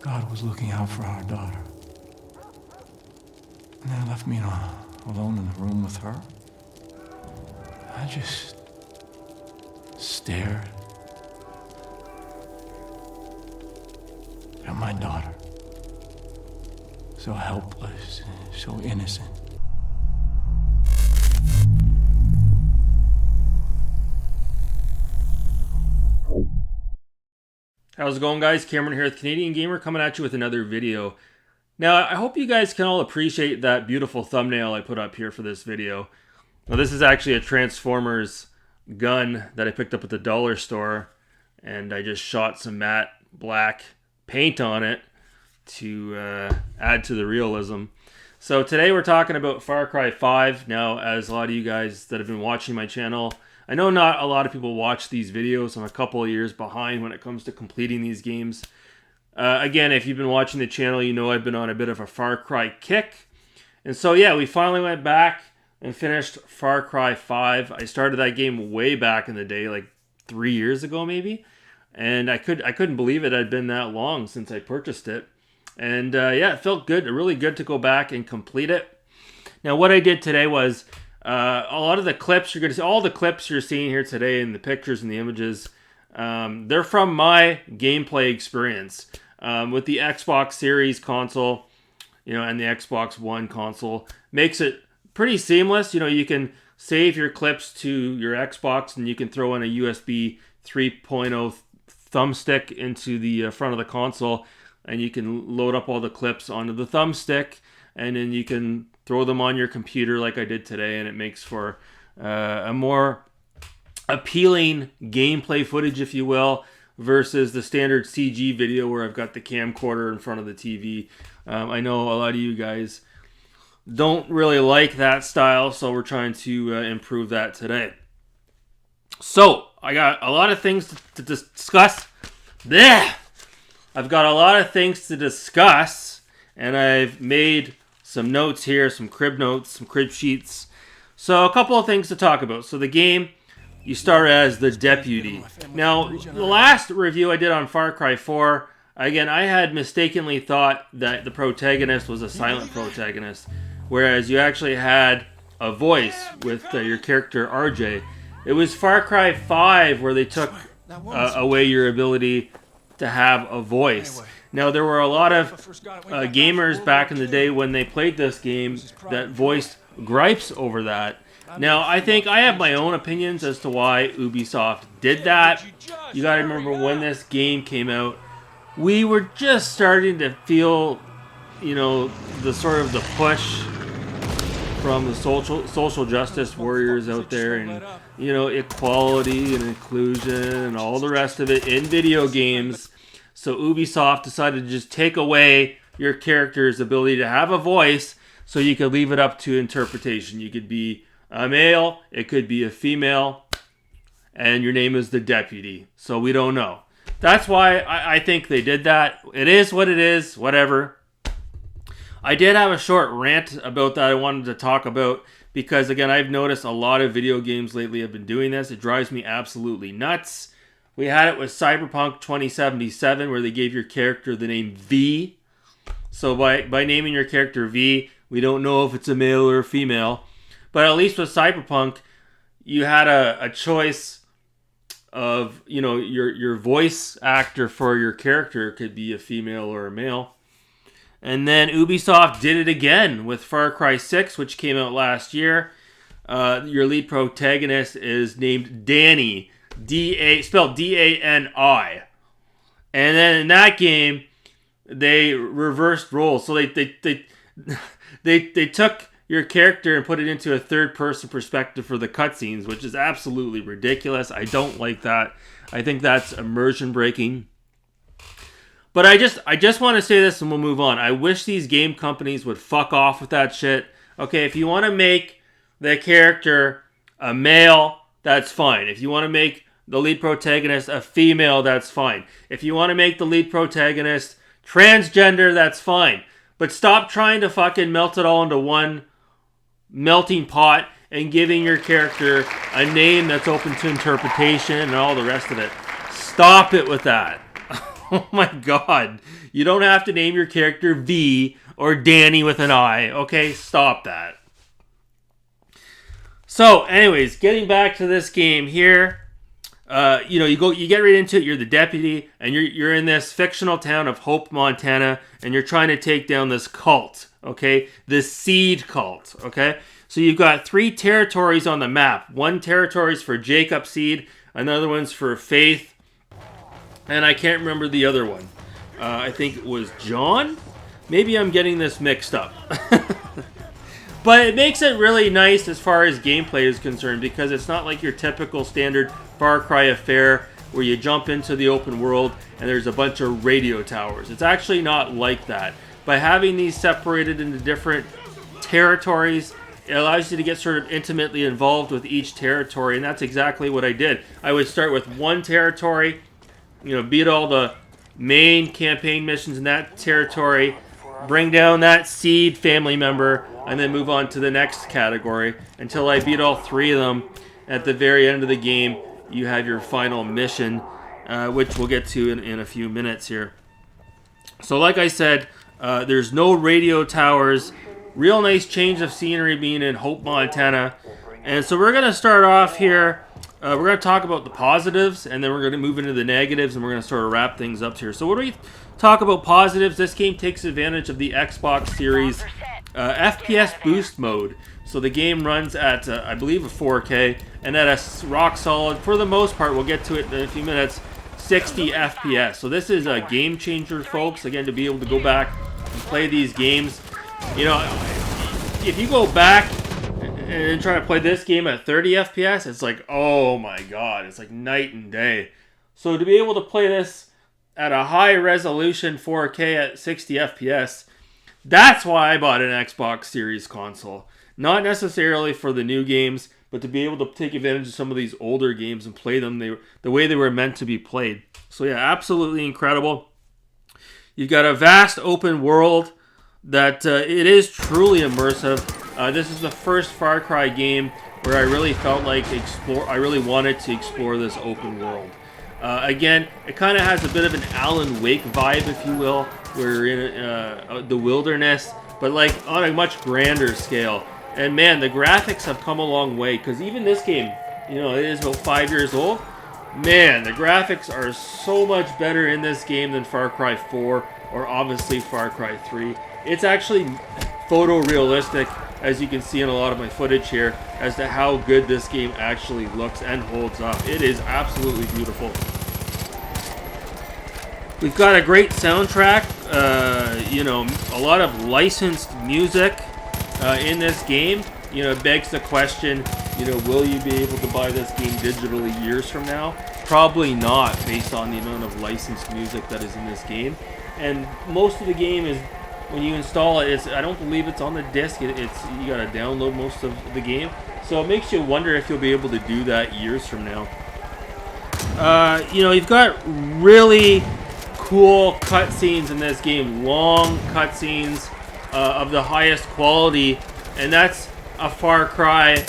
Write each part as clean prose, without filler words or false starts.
God was looking out for our daughter. And they left me alone in the room with her. I just stared at my daughter. So helpless, so innocent. How's it going, guys? Cameron here with Canadian Gamer, coming at you with another video. Now, I hope you guys can all appreciate that beautiful thumbnail I put up here for this video. Now, this is actually a Transformers gun that I picked up at the dollar store, and I just shot some matte black paint on it to add to the realism. So today we're talking about Far Cry 5. Now, as a lot of you guys that have been watching my channel, I know not a lot of people watch these videos. I'm a couple of years behind when it comes to completing these games. Again, if you've been watching the channel, you know I've been on a bit of a Far Cry kick. And so yeah, we finally went back and finished Far Cry 5. I started that game way back in the day, like 3 years ago maybe. And I couldn't believe it had been that long since I purchased it. And yeah, it felt good, really good to go back and complete it. Now what I did today was, a lot of the clips you're going to see, all the clips you're seeing here today, and the pictures and the images, they're from my gameplay experience with the Xbox Series console, and the Xbox One console. Makes it pretty seamless. You can save your clips to your Xbox, and you can throw in a USB 3.0 thumbstick into the front of the console, and you can load up all the clips onto the thumbstick, and then you can throw them on your computer like I did today, and it makes for a more appealing gameplay footage, if you will, versus the standard CG video where I've got the camcorder in front of the TV. I know a lot of you guys don't really like that style, so we're trying to improve that today. So, I got a lot of things to discuss. Blech! I've got a lot of things to discuss, and I've made some notes here, some crib notes, some crib sheets. So a couple of things to talk about. So the game, you start as the deputy. Now, the last review I did on Far Cry 4, again, I had mistakenly thought that the protagonist was a silent protagonist, whereas you actually had a voice with your character RJ. It was Far Cry 5 where they took away your ability to have a voice. Now, there were a lot of gamers back in the day when they played this game that voiced gripes over that. Now, I think I have my own opinions as to why Ubisoft did that. You gotta remember when this game came out, we were just starting to feel, the sort of the push from the social justice warriors out there, and, equality and inclusion and all the rest of it in video games. So Ubisoft decided to just take away your character's ability to have a voice so you could leave it up to interpretation. You could be a male, it could be a female, and your name is the deputy. So we don't know. That's why I think they did that. It is what it is, whatever. I did have a short rant about that I wanted to talk about because, again, I've noticed a lot of video games lately have been doing this. It drives me absolutely nuts. We had it with Cyberpunk 2077 where they gave your character the name V. So by naming your character V, we don't know if it's a male or a female. But at least with Cyberpunk, you had a choice of, your voice actor for your character could be a female or a male. And then Ubisoft did it again with Far Cry 6, which came out last year. Your lead protagonist is named Danny. Spelled D-A-N-I. And then in that game, they reversed roles. So they took your character and put it into a third-person perspective for the cutscenes, which is absolutely ridiculous. I don't like that. I think that's immersion breaking. But I just want to say this and we'll move on. I wish these game companies would fuck off with that shit. Okay, if you want to make the character a male, that's fine. If you want to make the lead protagonist a female, that's fine. If you want to make the lead protagonist transgender, that's fine. But stop trying to fucking melt it all into one melting pot and giving your character a name that's open to interpretation and all the rest of it. Stop it with that. Oh my god. You don't have to name your character V or Danny with an I. Okay, stop that. So, anyways, getting back to this game here. You get right into it. You're the deputy, and you're in this fictional town of Hope, Montana, and you're trying to take down this cult. Okay, this seed cult. Okay, so you've got 3 territories on the map. One territory is for Jacob Seed, another one's for Faith, and I can't remember the other one. I think it was John. Maybe I'm getting this mixed up. But it makes it really nice as far as gameplay is concerned, because it's not like your typical standard Far Cry affair where you jump into the open world and there's a bunch of radio towers. It's actually not like that. By having these separated into different territories, it allows you to get sort of intimately involved with each territory, and that's exactly what I did. I would start with one territory, beat all the main campaign missions in that territory, bring down that seed family member, and then move on to the next category until I beat all 3 of them. At the very end of the game, you have your final mission, which we'll get to in a few minutes here. So like I said, there's no radio towers. Real nice change of scenery being in Hope, Montana. And so we're going to start off here. We're going to talk about the positives, and then we're going to move into the negatives, and we're going to sort of wrap things up here. So what do we talk about positives? This game takes advantage of the Xbox Series FPS boost mode. So the game runs at, I believe, a 4K, and at a rock solid, for the most part, we'll get to it in a few minutes, 60 FPS. So this is a game changer, folks, again, to be able to go back and play these games. If you go back and try to play this game at 30 FPS, it's like, oh my god, it's like night and day. So to be able to play this at a high resolution 4K at 60 FPS, that's why I bought an Xbox Series console. Not necessarily for the new games, but to be able to take advantage of some of these older games and play them the way they were meant to be played. So yeah, absolutely incredible. You've got a vast open world that it is truly immersive. This is the first Far Cry game where I really felt like I really wanted to explore this open world. Again, it kind of has a bit of an Alan Wake vibe, if you will, where you're in the wilderness, but like on a much grander scale. And man, the graphics have come a long way, because even this game, it is about 5 years old. Man, the graphics are so much better in this game than Far Cry 4 or obviously Far Cry 3. It's actually photorealistic, as you can see in a lot of my footage here, as to how good this game actually looks and holds up. It is absolutely beautiful. We've got a great soundtrack, a lot of licensed music in this game. It begs the question, will you be able to buy this game digitally years from now? Probably not, based on the amount of licensed music that is in this game. And most of the game is, when you install it, I don't believe it's on the disc. You gotta download most of the game. So it makes you wonder if you'll be able to do that years from now. You've got really cool cutscenes in this game. Long cutscenes of the highest quality. And that's a Far Cry,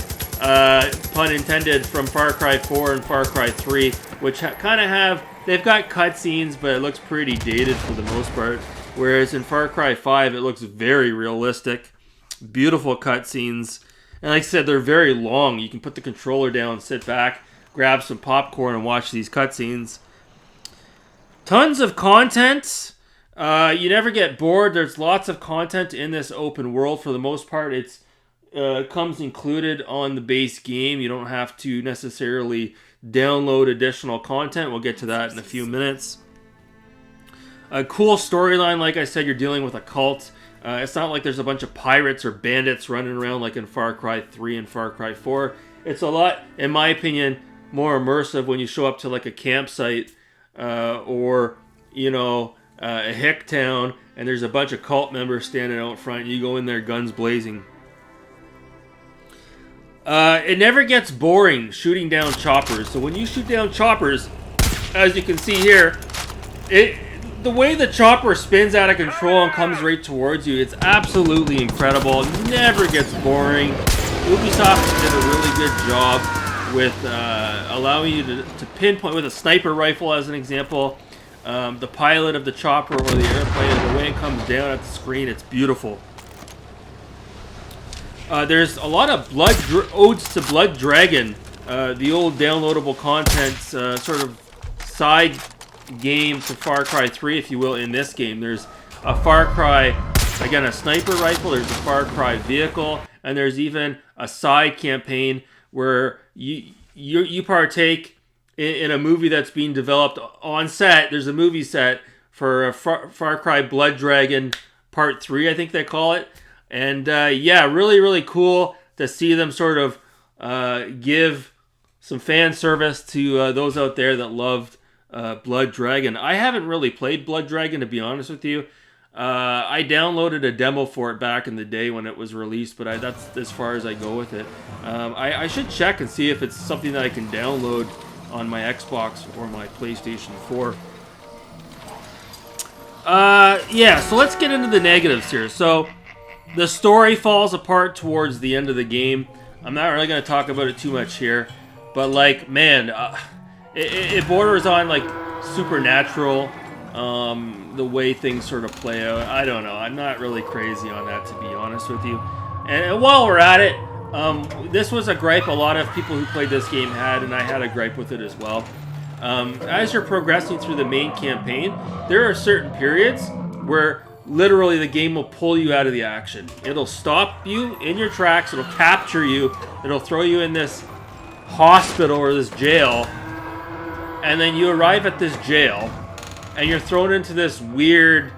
pun intended, from Far Cry 4 and Far Cry 3. Which kind of they've got cutscenes, but it looks pretty dated for the most part. Whereas in Far Cry 5, it looks very realistic. Beautiful cutscenes. And like I said, they're very long. You can put the controller down, sit back, grab some popcorn, and watch these cutscenes. Tons of content. You never get bored. There's lots of content in this open world. For the most part, it comes included on the base game. You don't have to necessarily download additional content. We'll get to that in a few minutes. A cool storyline. Like I said, you're dealing with a cult. It's not like there's a bunch of pirates or bandits running around like in Far Cry 3 and Far Cry 4. It's a lot, in my opinion, more immersive when you show up to like a campsite or, a hick town, and there's a bunch of cult members standing out front, and you go in there guns blazing. It never gets boring shooting down choppers. So when you shoot down choppers, as you can see here, the way the chopper spins out of control and comes right towards you, it's absolutely incredible. It never gets boring. Ubisoft did a really good job with allowing you to pinpoint with a sniper rifle, as an example. The pilot of the chopper or the airplane, and the way it comes down at the screen, it's beautiful. There's a lot of odes to Blood Dragon, the old downloadable content, sort of side game to Far Cry 3, if you will, in this game. There's a Far Cry, again, a sniper rifle, there's a Far Cry vehicle, and there's even a side campaign where you partake in a movie that's being developed on set. There's a movie set for Far Cry Blood Dragon Part 3, I think they call it. And yeah, really, really cool to see them sort of give some fan service to those out there that loved Blood Dragon. I haven't really played Blood Dragon, to be honest with you. I downloaded a demo for it back in the day when it was released, but that's as far as I go with it. I should check and see if it's something that I can download on my Xbox or my PlayStation 4. Yeah, so let's get into the negatives here. So the story falls apart towards the end of the game. I'm not really going to talk about it too much here, but like, man, it borders on like supernatural, the way things sort of play out. I don't know. I'm not really crazy on that, to be honest with you. And while we're at it, this was a gripe a lot of people who played this game had, and I had a gripe with it as well. As you're progressing through the main campaign, there are certain periods where literally the game will pull you out of the action. It'll stop you in your tracks, it'll capture you, it'll throw you in this hospital or this jail, and then you arrive at this jail, and you're thrown into this weird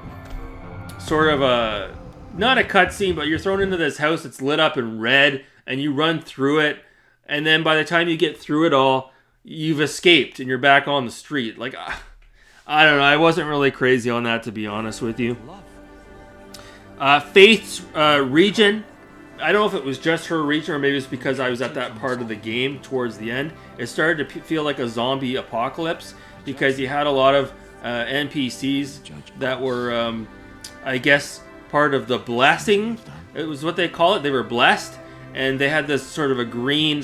sort of not a cutscene, but you're thrown into this house that's lit up in red, and you run through it, and then by the time you get through it all, you've escaped, and you're back on the street. Like, I don't know, I wasn't really crazy on that, to be honest with you. Faith's region, I don't know if it was just her region or maybe it's because I was at that part of the game towards the end. It started to feel like a zombie apocalypse because you had a lot of NPCs that were, I guess, part of the blessing. It was what they call it. They were blessed, and they had this sort of a green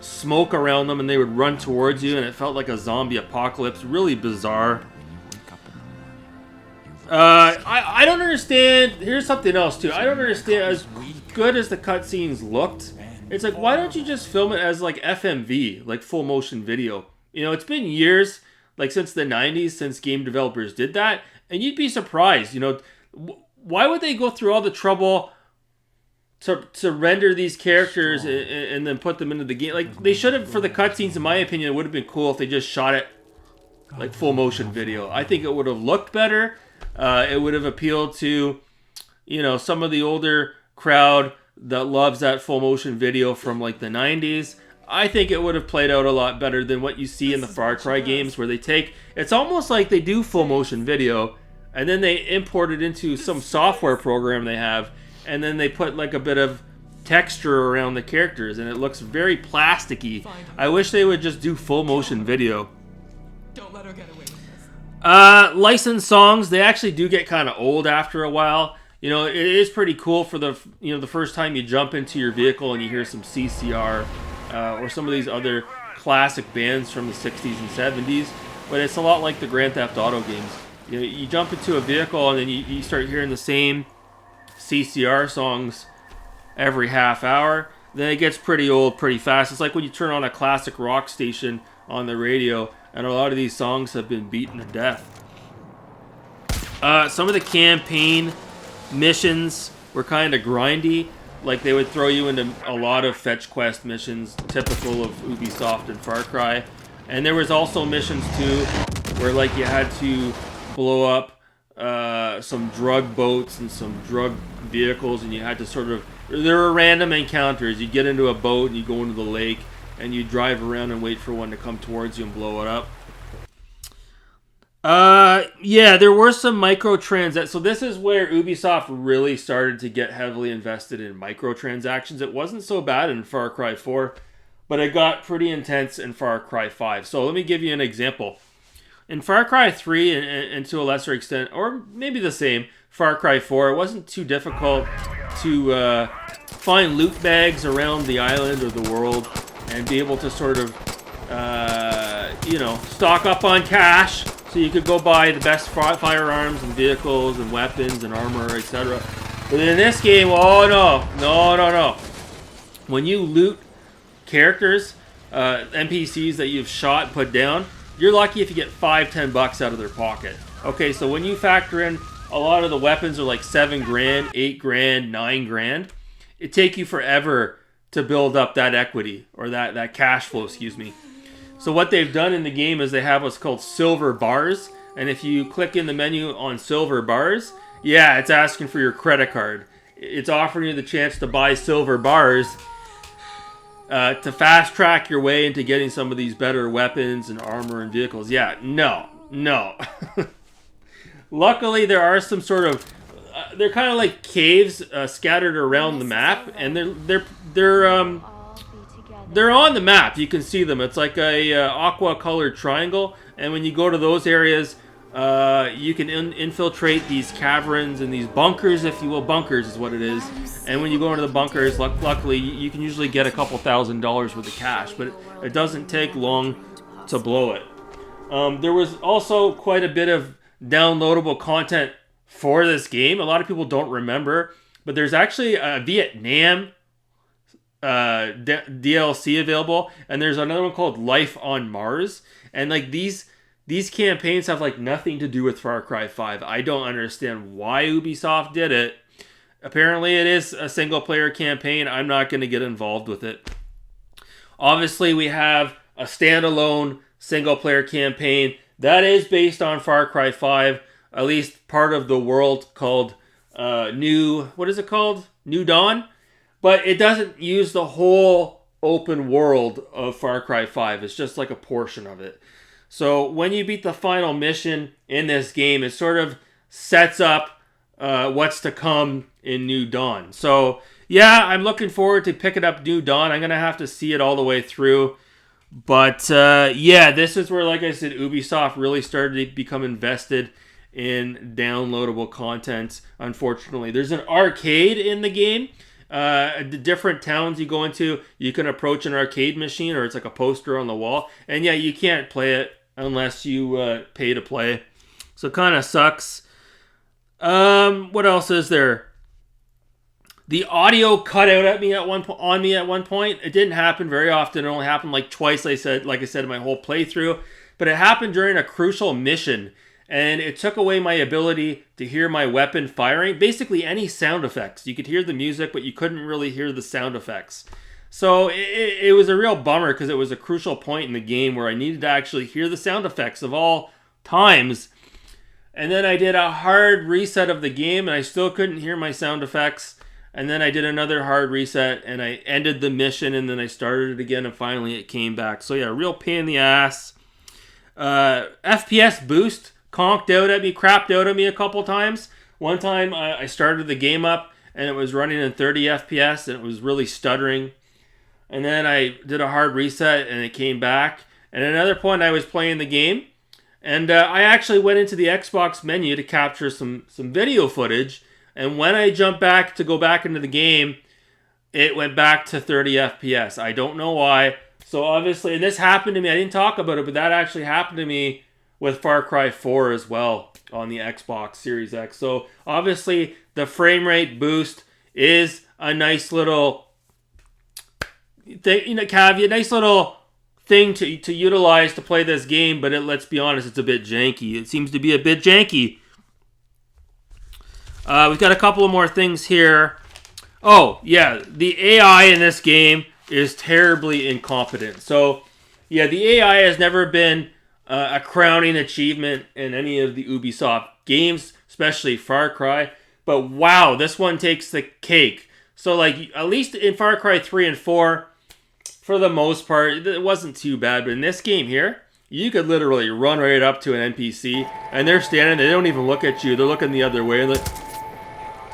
smoke around them, and they would run towards you, and it felt like a zombie apocalypse. Really bizarre. I don't understand. Here's something else too. I don't understand. As good as the cutscenes looked, it's like, why don't you just film it as like FMV, like full motion video? You know, it's been years, like since the 90s, since game developers did that, and you'd be surprised. You know, why would they go through all the trouble to render these characters and then put them into the game? Like, they should have, for the cutscenes, in my opinion, it would have been cool if they just shot it like full motion video. I think it would have looked better. It would have appealed to, you know, some of the older crowd that loves that full motion video from like the 90s. I think it would have played out a lot better than what you see in the Far Cry games, where they take, it's almost like they do full motion video and then they import it into some software program they have, and then they put like a bit of texture around the characters, and it looks very plasticky. I wish they would just do full motion video. Don't let her get away with this. Licensed songs, they actually do get kind of old after a while. You know, it is pretty cool for the first time you jump into your vehicle and you hear some CCR or some of these other classic bands from the 60s and 70s, but it's a lot like the Grand Theft Auto games. You know, you jump into a vehicle and then you start hearing the same CCR songs every half hour. Then it gets pretty old pretty fast. It's like when you turn on a classic rock station on the radio, and a lot of these songs have been beaten to death. Some of the campaign missions were kind of grindy. Like, they would throw you into a lot of fetch quest missions, typical of Ubisoft and Far Cry. And there was also missions too where like you had to blow up some drug boats and some drug vehicles, and you had to sort of, there were random encounters. You'd get into a boat and you go into the lake and you drive around and wait for one to come towards you and blow it up. Yeah, there were some microtransactions. So this is where Ubisoft really started to get heavily invested in microtransactions. It wasn't so bad in Far Cry 4, but it got pretty intense in Far Cry 5. So let me give you an example. In Far Cry 3, and to a lesser extent, or maybe the same, Far Cry 4, it wasn't too difficult to find loot bags around the island or the world and be able to sort of, stock up on cash So you could go buy the best firearms and vehicles and weapons and armor, etc. But in this game, oh no. When you loot characters, NPCs that you've shot and put down, you're lucky if you get $5-10 out of their pocket. Okay, so when you factor in a lot of the weapons are like $7 grand, $8 grand, $9 grand, it take you forever to build up that equity or that cash flow, excuse me. So what they've done in the game is they have what's called silver bars, and if you click in the menu on silver bars, yeah, it's asking for your credit card. It's offering you the chance to buy silver bars to fast track your way into getting some of these better weapons and armor and vehicles. Yeah, no. Luckily, there are some sort of they're kind of like caves scattered around the map, and they're on the map. You can see them. It's like a aqua colored triangle, and when you go to those areas, you can infiltrate these caverns and these bunkers, if you will. Bunkers is what it is. And when you go into the bunkers, luckily, you can usually get a couple $1,000s worth of cash, but it doesn't take long to blow it. There was also quite a bit of downloadable content for this game. A lot of people don't remember, but there's actually a Vietnam DLC available, and there's another one called Life on Mars. And like these campaigns have like nothing to do with Far Cry 5. I don't understand why Ubisoft did it. Apparently it is a single player campaign. I'm not going to get involved with it. Obviously we have a standalone single player campaign that is based on Far Cry 5, at least part of the world called New Dawn, but it doesn't use the whole open world of Far Cry 5. It's just like a portion of it. So when you beat the final mission in this game, it sort of sets up what's to come in New Dawn. So yeah, I'm looking forward to picking up New Dawn. I'm going to have to see it all the way through. But yeah, this is where, like I said, Ubisoft really started to become invested in downloadable content, unfortunately. There's an arcade in the game. The different towns you go into, you can approach an arcade machine, or it's like a poster on the wall. And yeah, you can't play it unless you pay to play. So it kind of sucks. What else is there? The audio cut out at me at one point. It didn't happen very often. It only happened like twice. Like I said, in my whole playthrough. But it happened during a crucial mission, and it took away my ability to hear my weapon firing. Basically, any sound effects. You could hear the music, but you couldn't really hear the sound effects. So it was a real bummer, because it was a crucial point in the game where I needed to actually hear the sound effects of all times. And then I did a hard reset of the game, and I still couldn't hear my sound effects. And then I did another hard reset, and I ended the mission, and then I started it again, and finally it came back. So yeah, real pain in the ass. FPS boost crapped out at me a couple times. One time I started the game up, and it was running in 30 FPS, and it was really stuttering. And then I did a hard reset, and it came back. And at another point, I was playing the game, and I actually went into the Xbox menu to capture some video footage. And when I jumped back to go back into the game, it went back to 30 FPS. I don't know why. So obviously, and this happened to me, I didn't talk about it, but that actually happened to me with Far Cry 4 as well on the Xbox Series X. So obviously, the frame rate boost is a nice little thing, caveat, nice little thing to utilize to play this game, but let's be honest, it's a bit janky. It seems to be a bit janky. We've got a couple of more things here. Oh, yeah, the AI in this game is terribly incompetent. So, yeah, the AI has never been a crowning achievement in any of the Ubisoft games, especially Far Cry. But wow, this one takes the cake. So, like, at least in Far Cry 3 and 4, for the most part, it wasn't too bad. But in this game here, you could literally run right up to an NPC, and they're standing, they don't even look at you. They're looking the other way.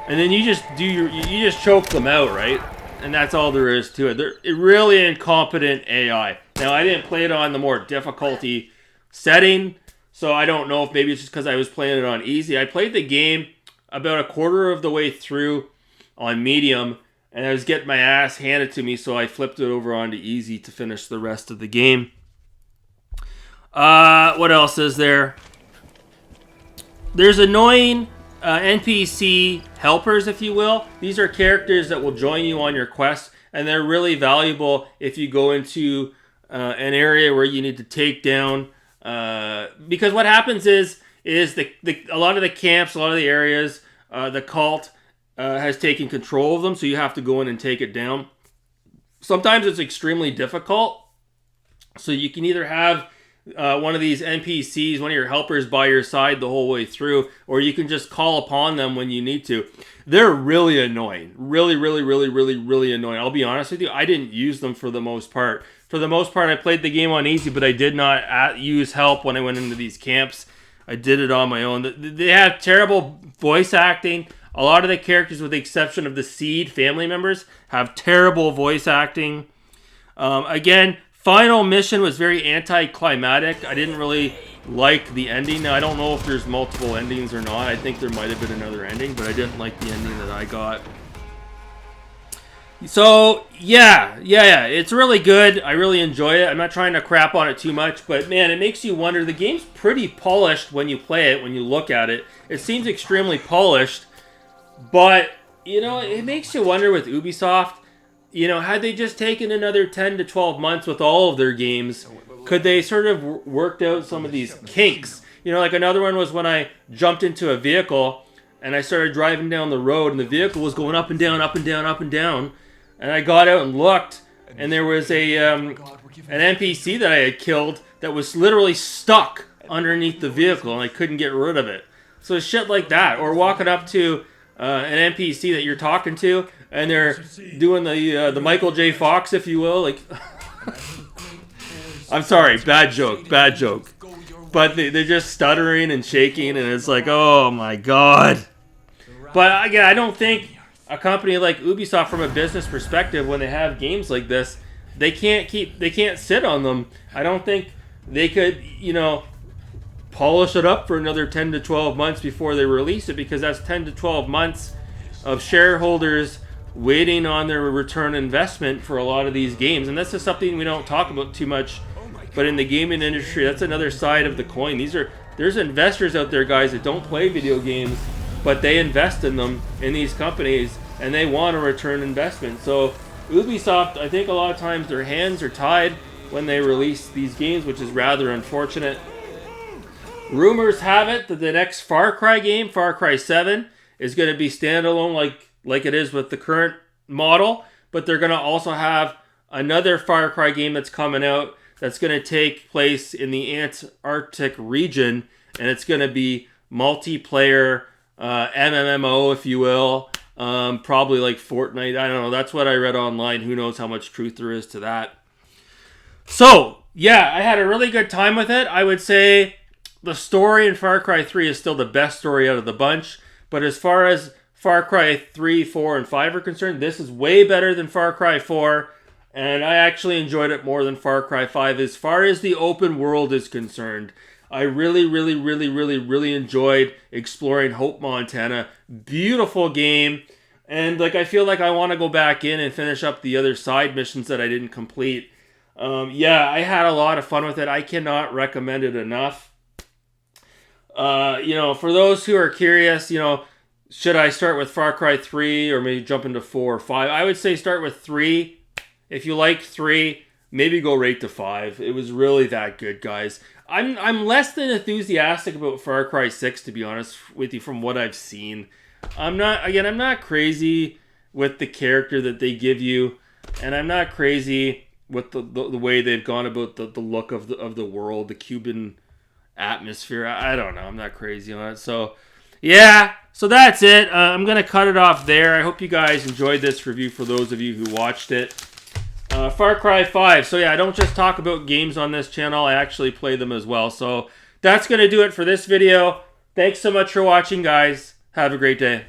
And then you just choke them out, right? And that's all there is to it. They're really incompetent AI. Now, I didn't play it on the more difficulty setting, so I don't know if maybe it's just because I was playing it on easy. I played the game about a quarter of the way through on medium, and I was getting my ass handed to me, so I flipped it over onto easy to finish the rest of the game. What else is there? there's annoying NPC helpers, if you will. These are characters that will join you on your quest, and they're really valuable if you go into an area where you need to take down. Because what happens is a lot of the camps, a lot of the areas, the cult has taken control of them, so you have to go in and take it down. Sometimes it's extremely difficult, so you can either have one of these NPCs, one of your helpers by your side the whole way through, or you can just call upon them when you need to. They're really annoying. Really, really, really, really, really annoying. I'll be honest with you, I didn't use them for the most part. For the most part, I played the game on easy, but I did not use help when I went into these camps. I did it on my own. They have terrible voice acting. A lot of the characters, with the exception of the Seed family members, have terrible voice acting. Again, final mission was very anticlimactic. I didn't really like the ending. Now, I don't know if there's multiple endings or not. I think there might have been another ending, but I didn't like the ending that I got. So, yeah, it's really good. I really enjoy it. I'm not trying to crap on it too much, but man, it makes you wonder. The game's pretty polished when you play it, when you look at it. It seems extremely polished, but, you know, it makes you wonder with Ubisoft, you know, had they just taken another 10 to 12 months with all of their games, could they sort of worked out some of these kinks? You know, like another one was when I jumped into a vehicle and I started driving down the road and the vehicle was going up and down, up and down, up and down. And I got out and looked, and there was an NPC that I had killed that was literally stuck underneath the vehicle, and I couldn't get rid of it. So shit like that. Or walking up to an NPC that you're talking to, and they're doing the Michael J. Fox, if you will. Like, I'm sorry, bad joke. But they're just stuttering and shaking, and it's like, oh my god. But again, I don't think a company like Ubisoft, from a business perspective, when they have games like this, they can't sit on them. I don't think they could, you know, polish it up for another 10 to 12 months before they release it, because that's 10 to 12 months of shareholders waiting on their return investment for a lot of these games. And that's just something we don't talk about too much, but in the gaming industry, that's another side of the coin. There's investors out there, guys, that don't play video games, but they invest in them, in these companies, and they want a return investment. So Ubisoft, I think a lot of times their hands are tied when they release these games, which is rather unfortunate. Rumors have it that the next Far Cry game, Far Cry 7, is going to be standalone like it is with the current model, but they're going to also have another Far Cry game that's coming out that's going to take place in the Antarctic region, and it's going to be multiplayer MMO, if you will, probably like Fortnite. I don't know. That's what I read online. Who knows how much truth there is to that. So, yeah, I had a really good time with it. I would say the story in Far Cry 3 is still the best story out of the bunch. But as far as Far Cry 3, 4, and 5 are concerned, this is way better than Far Cry 4. And I actually enjoyed it more than Far Cry 5 as far as the open world is concerned. I really, really, really, really, really enjoyed exploring Hope, Montana. Beautiful game. And I feel like I want to go back in and finish up the other side missions that I didn't complete. Yeah, I had a lot of fun with it. I cannot recommend it enough. For those who are curious, should I start with Far Cry 3 or maybe jump into 4 or 5? I would say start with 3. If you like 3, maybe go right to 5. It was really that good, guys. I'm less than enthusiastic about Far Cry 6, to be honest with you, from what I've seen. I'm not crazy with the character that they give you, and I'm not crazy with the way they've gone about the look of the world, the Cuban atmosphere. I don't know. I'm not crazy on it. So, yeah. So that's it. I'm going to cut it off there. I hope you guys enjoyed this review for those of you who watched it. Far Cry 5. So yeah, I don't just talk about games on this channel. I actually play them as well. So that's going to do it for this video. Thanks so much for watching, guys. Have a great day.